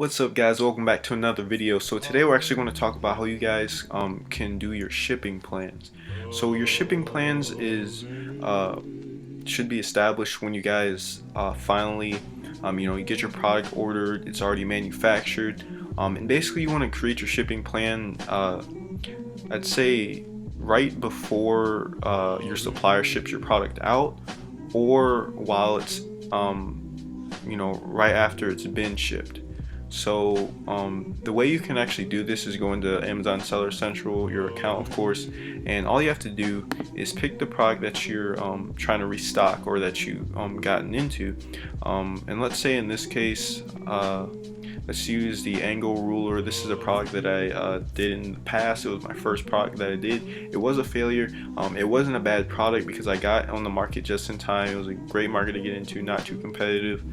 What's up, guys? Welcome back to another video. So today we're actually going to talk about how you guys can do your shipping plans. So your shipping plans is should be established when you guys finally you get your product ordered, it's already manufactured, and basically you want to create your shipping plan, I'd say right before your supplier ships your product out, or while it's right after it's been shipped. So the way you can actually do this is go into Amazon Seller Central, your account of course, and all you have to do is pick the product that you're trying to restock or that you gotten into, and let's say in this case, let's use the angle ruler. This is a product that I did in the past. It was my first product that I did. It was a failure. It wasn't a bad product because I got on the market just in time. It was a great market to get into, not too competitive.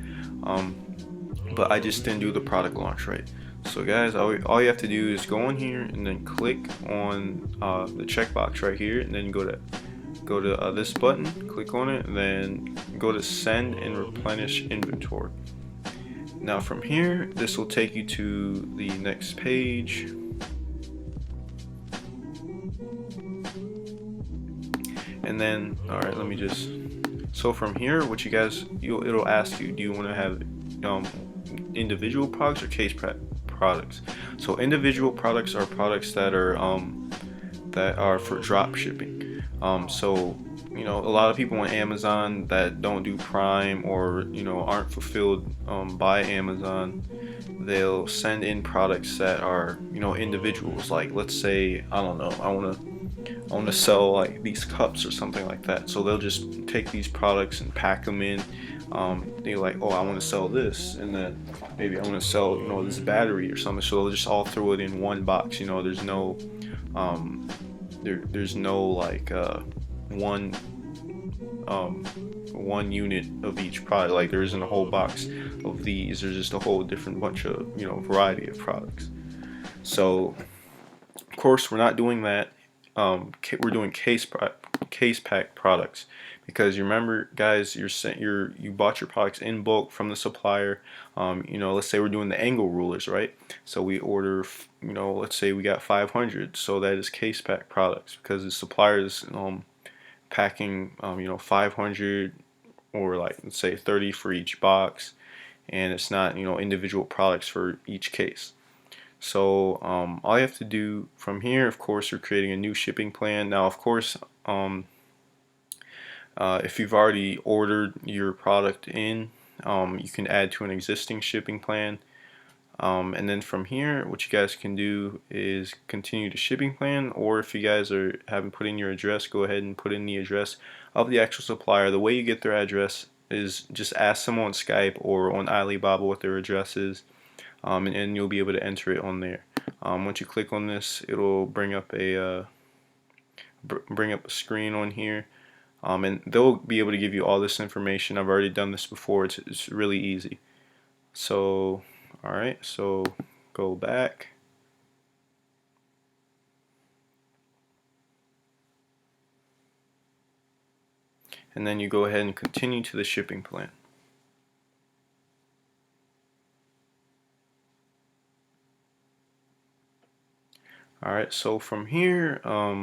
But I just didn't do the product launch right. So guys, all you have to do is go in here and then click on the checkbox right here, and then go to this button, click on it, and then go to send and replenish inventory. Now from here, this will take you to the next page. And then, alright, let me just, so from here, what you guys, it'll ask you, do you want to have individual products or case products? So individual products are products that are for drop shipping. So a lot of people on Amazon that don't do Prime or aren't fulfilled by Amazon, they'll send in products that are individuals. Like, let's say, I don't know, I want to sell like these cups or something like that. So they'll just take these products and pack them in. They're like, oh, I want to sell this, and then maybe I want to sell this battery or something. So they'll just all throw it in one box. There's no there's no like one unit of each product. Like, there isn't a whole box of these. There's just a whole different bunch of variety of products. So of course we're not doing that. We're doing case pack products, because you remember, guys, you bought your products in bulk from the supplier. Let's say we're doing the angle rulers, right? So we order, let's say we got 500, so that is case pack products, because the supplier is packing 500, or like, let's say 30 for each box, and it's not individual products for each case. So all you have to do from here, of course, you're creating a new shipping plan. Now, of course, if you've already ordered your product in, you can add to an existing shipping plan. And then from here, what you guys can do is continue the shipping plan, or if you guys haven't put in your address, go ahead and put in the address of the actual supplier. The way you get their address is just ask them on Skype or on Alibaba what their address is, and you'll be able to enter it on there. Once you click on this, it'll bring up a screen on here, and they'll be able to give you all this information. I've already done this before. It's really easy. So alright, so go back. And then you go ahead and continue to the shipping plan. Alright, so from here, alright,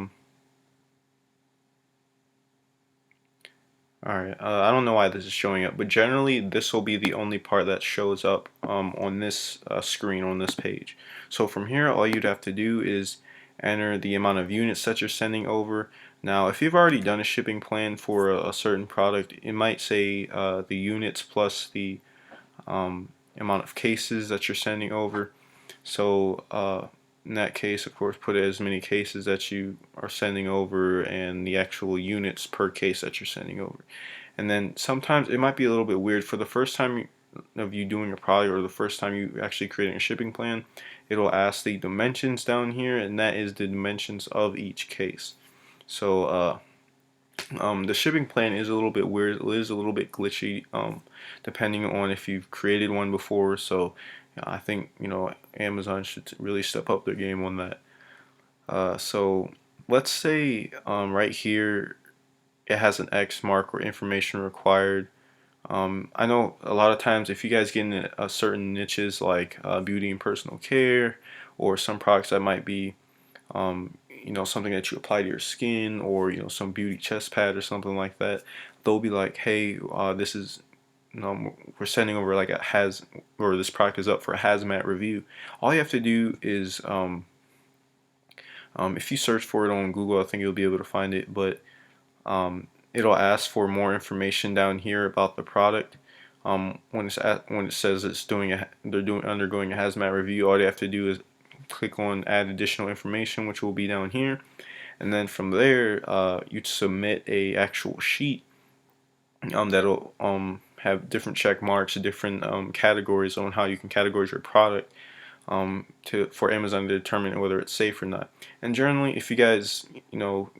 I don't know why this is showing up, but generally this will be the only part that shows up on this screen, on this page. So from here, all you'd have to do is enter the amount of units that you're sending over. Now, if you've already done a shipping plan for a certain product, it might say the units plus the amount of cases that you're sending over. So in that case, of course, put as many cases that you are sending over and the actual units per case that you're sending over. And then sometimes it might be a little bit weird for the first time of you doing a product, or the first time you actually creating a shipping plan. It'll ask the dimensions down here, and that is the dimensions of each case. So the shipping plan is a little bit weird. It is a little bit glitchy, depending on if you've created one before. So I think Amazon should really step up their game on that. So let's say right here it has an X mark, or information required. I know a lot of times if you guys get into certain niches like beauty and personal care, or some products that might be something that you apply to your skin, or some beauty chest pad or something like that, they'll be like, hey, this is we're sending over like or this product is up for a hazmat review. All you have to do is if you search for it on Google, I think you'll be able to find it, but it'll ask for more information down here about the product. When it says they're undergoing a hazmat review, all you have to do is click on add additional information, which will be down here, and then from there you submit a actual sheet that'll have different check marks, different categories on how you can categorize your product for Amazon to determine whether it's safe or not. And generally, if you guys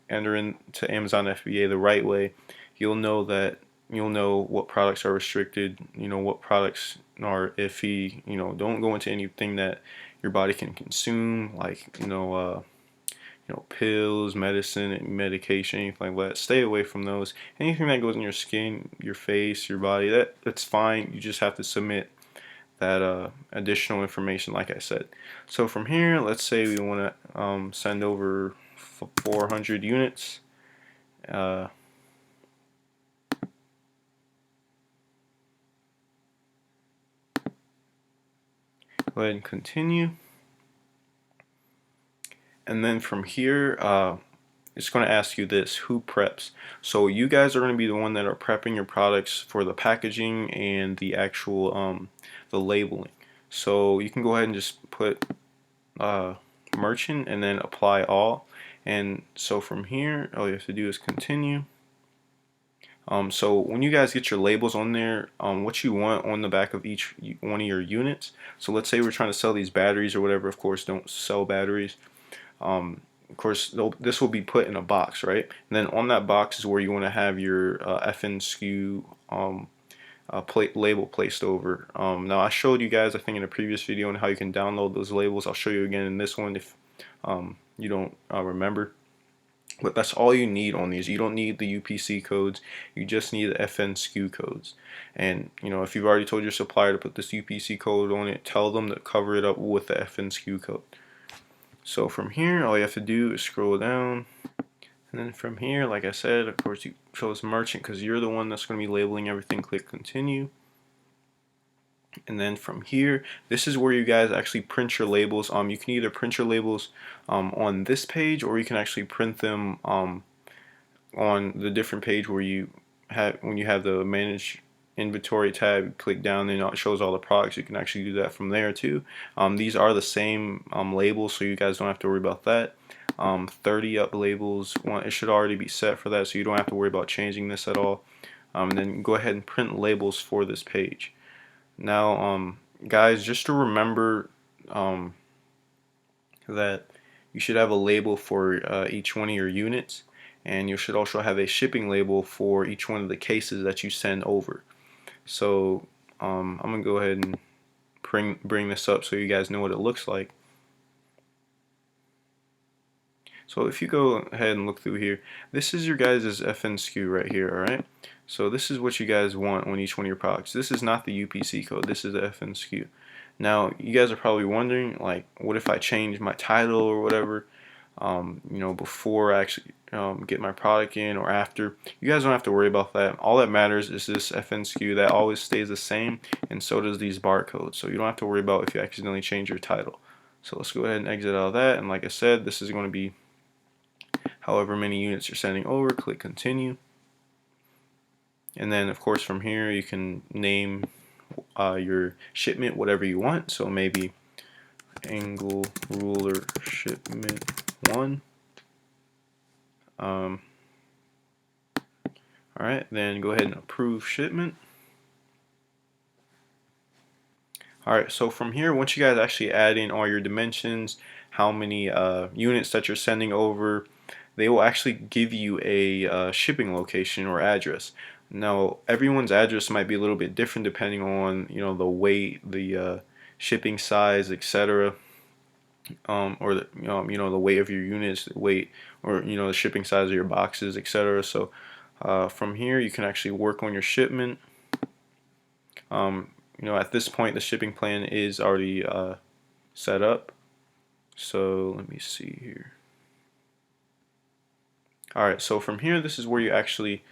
enter into Amazon FBA the right way, you'll know what products are restricted, what products are iffy. Don't go into anything that your body can consume, like pills, medicine, medication, anything like that. Stay away from those. Anything that goes in your skin, your face, your body, that's fine. You just have to submit that additional information, like I said. So from here, let's say we want to send over 400 units. Go ahead and continue. And then from here, it's going to ask you this: who preps? So you guys are going to be the one that are prepping your products for the packaging and the actual the labeling. So you can go ahead and just put merchant and then apply all. And so from here, all you have to do is continue. So when you guys get your labels on there, what you want on the back of each one of your units. So let's say we're trying to sell these batteries or whatever. Of course, don't sell batteries. Of course, this will be put in a box, right? And then on that box is where you want to have your FN SKU label placed over. Now I showed you guys, I think in a previous video, on how you can download those labels. I'll show you again in this one if you don't remember. But that's all you need on these. You don't need the UPC codes. You just need the FN SKU codes. And if you've already told your supplier to put this UPC code on it, tell them to cover it up with the FN SKU code. So from here, all you have to do is scroll down, and then from here, like I said, of course, you chose merchant because you're the one that's going to be labeling everything. Click continue. And then from here, this is where you guys actually print your labels. You can either print your labels on this page, or you can actually print them on the different page where when you have the manage inventory tab, click down and it shows all the products. You can actually do that from there too. These are the same labels, so you guys don't have to worry about that. 30 up labels, it should already be set for that, so you don't have to worry about changing this at all. And then go ahead and print labels for this page. Now guys, just to remember that you should have a label for each one of your units, and you should also have a shipping label for each one of the cases that you send over. So I'm gonna go ahead and bring this up so you guys know what it looks like. So if you go ahead and look through here, this is your guys' FN SKU right here, alright? So this is what you guys want on each one of your products. This is not the UPC code, this is the FN SKU. Now you guys are probably wondering, like, what if I change my title or whatever, before I actually get my product in or after? You guys don't have to worry about that. All that matters is this FN SKU. That always stays the same, and so does these barcodes. So you don't have to worry about if you accidentally change your title. So let's go ahead and exit out of that, and like I said, this is going to be however many units you're sending over. Click continue. And then of course from here you can name your shipment whatever you want. So maybe angle ruler shipment 1. Alright, then go ahead and approve shipment. Alright, so from here, once you guys actually add in all your dimensions, how many units that you're sending over, they will actually give you a shipping location or address. Now, everyone's address might be a little bit different depending on the weight, the shipping size, etc. Or the weight of your units, the weight, or the shipping size of your boxes, etc. So from here, you can actually work on your shipment. At this point the shipping plan is already set up. So let me see here. Alright, so from here, this is where you actually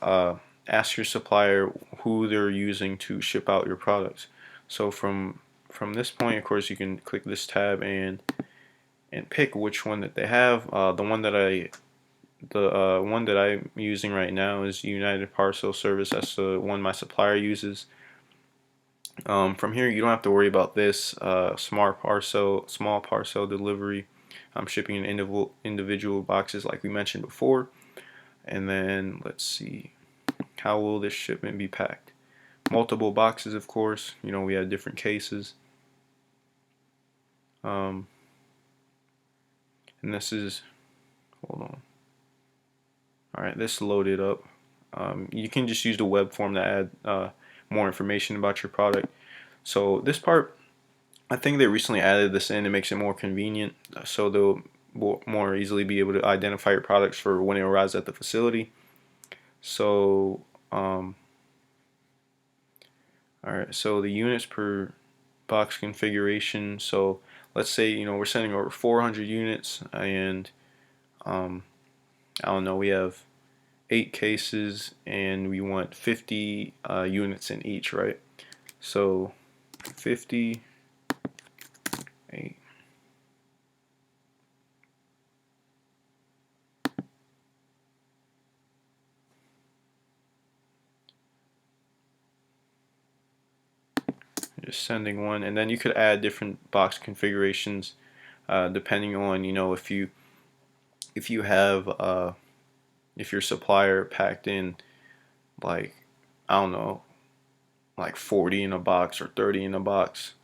ask your supplier who they're using to ship out your products. So from this point, of course, you can click this tab and pick which one that they have. The one that I'm using right now is United Parcel Service. That's the one my supplier uses. From here, you don't have to worry about this small parcel delivery. I'm shipping in individual boxes like we mentioned before. And then let's see, how will this shipment be packed? Multiple boxes, of course. We have different cases. And this is, hold on. Alright, this loaded up. You can just use the web form to add more information about your product. So this part, I think they recently added this in. It makes it more convenient, so they'll more easily be able to identify your products for when it arrives at the facility. So alright, so the units per box configuration. So let's say we're sending over 400 units, and I don't know, we have 8 cases and we want 50 units in each, right? So 50, 8. Just sending one, and then you could add different box configurations depending on if you have if your supplier packed in, like, I don't know, like 40 in a box or 30 in a box.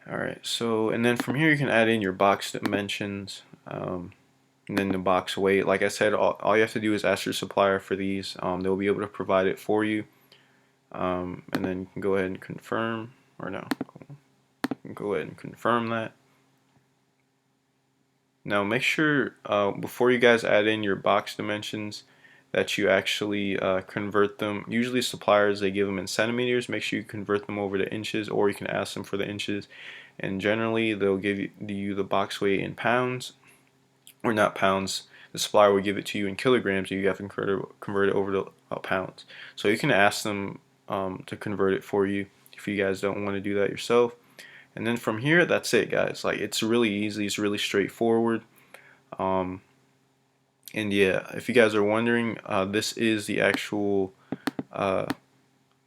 Alright, so, and then from here you can add in your box dimensions, and then the box weight. Like I said, all you have to do is ask your supplier for these. They'll be able to provide it for you. And then you can go ahead and confirm, or no, you can go ahead and confirm that. Now make sure before you guys add in your box dimensions that you actually convert them. Usually suppliers, they give them in centimeters. Make sure you convert them over to inches, or you can ask them for the inches, and generally they'll give you the box weight in pounds, or not pounds. The supplier will give it to you in kilograms, and you have to convert it over to pounds. So you can ask them to convert it for you if you guys don't want to do that yourself. And then from here, that's it, guys. Like, it's really easy, it's really straightforward. And yeah, if you guys are wondering, this is the actual Amazon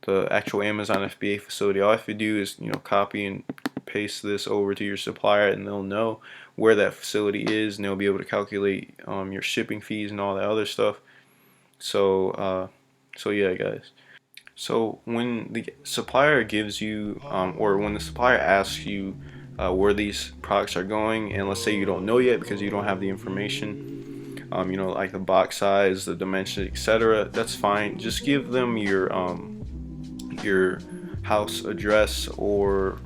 FBA facility. All I have to do is copy and paste this over to your supplier, and they'll know where that facility is, and they'll be able to calculate your shipping fees and all that other stuff. So so yeah, guys. So when the supplier gives you, or when the supplier asks you where these products are going, and let's say you don't know yet because you don't have the information, like the box size, the dimensions, etc., that's fine. Just give them your house address, or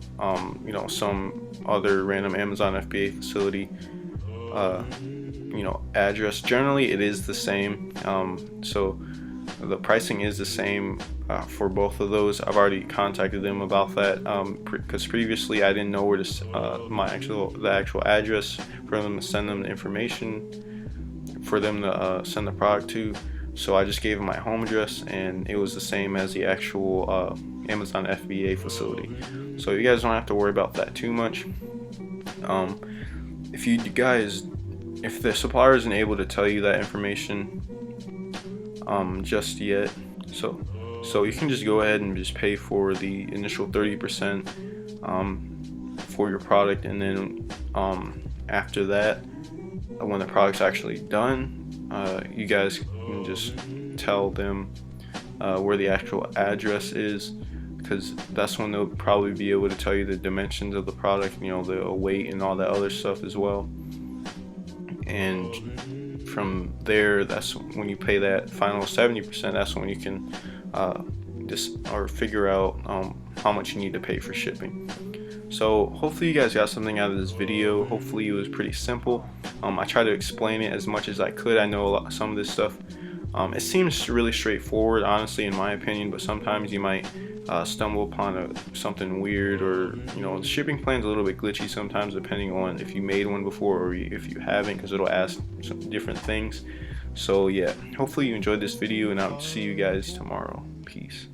some other random Amazon FBA facility address. Generally it is the same, so the pricing is the same for both of those. I've already contacted them about that because previously I didn't know where to the actual address for them to send them the information, for them to send the product to. So I just gave them my home address, and it was the same as the actual Amazon FBA facility. So you guys don't have to worry about that too much. If the supplier isn't able to tell you that information just yet, so you can just go ahead and just pay for the initial 30% for your product, and then after that, when the product's actually done, you guys can just tell them where the actual address is, because that's when they'll probably be able to tell you the dimensions of the product, the weight and all that other stuff as well. And from there, that's when you pay that final 70%. That's when you can figure out how much you need to pay for shipping. So hopefully you guys got something out of this video. Hopefully it was pretty simple. I tried to explain it as much as I could. I know some of this stuff It seems really straightforward, honestly, in my opinion, but sometimes you might stumble upon something weird, or the shipping plan's a little bit glitchy sometimes, depending on if you made one before or if you haven't, because it'll ask some different things. So yeah, hopefully you enjoyed this video, and I'll see you guys tomorrow. Peace.